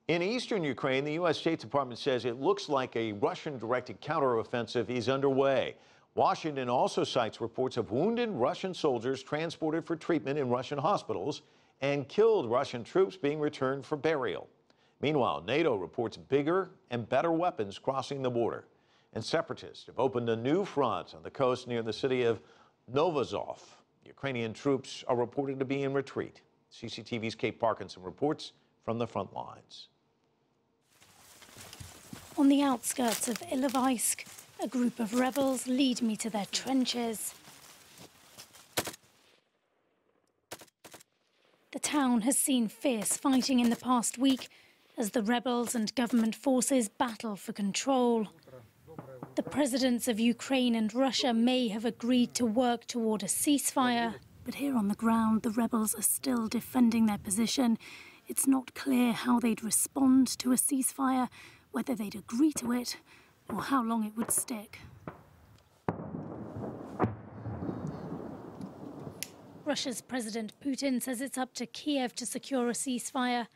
In eastern Ukraine, the U.S. State Department says it looks like a Russian-directed counteroffensive is underway. Washington also cites reports of wounded Russian soldiers transported for treatment in Russian hospitals and killed Russian troops being returned for burial. Meanwhile, NATO reports bigger and better weapons crossing the border. And separatists have opened a new front on the coast near the city of Novoazovsk. Ukrainian troops are reported to be in retreat. CCTV's Kate Parkinson reports from the front lines. On the outskirts of Ilovaisk, a group of rebels lead me to their trenches. The town has seen fierce fighting in the past week as the rebels and government forces battle for control. The presidents of Ukraine and Russia may have agreed to work toward a ceasefire, but here on the ground, the rebels are still defending their position. It's not clear how they'd respond to a ceasefire, whether they'd agree to it, or how long it would stick. Russia's President Putin says it's up to Kiev to secure a ceasefire,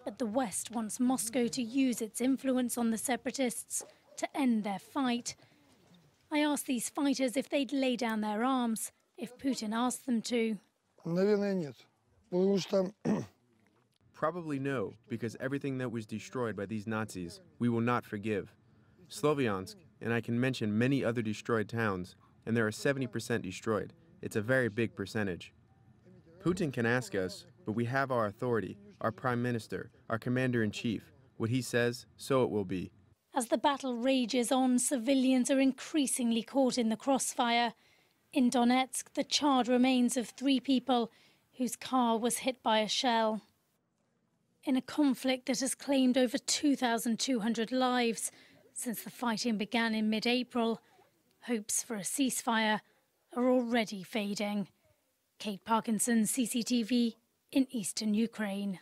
but the West wants Moscow to use its influence on the separatists to end their fight. I asked these fighters if they'd lay down their arms if Putin asked them to. Probably no, because everything that was destroyed by these Nazis, we will not forgive. Sloviansk, and I can mention many other destroyed towns, and there are 70% destroyed. It's a very big percentage. Putin can ask us, but we have our authority, our prime minister, our commander-in-chief. What he says, so it will be. As the battle rages on, civilians are increasingly caught in the crossfire. In Donetsk, the charred remains of 3 people whose car was hit by a shell. In a conflict that has claimed over 2,200 lives since the fighting began in mid-April, hopes for a ceasefire are already fading. Kate Parkinson, CCTV, in eastern Ukraine.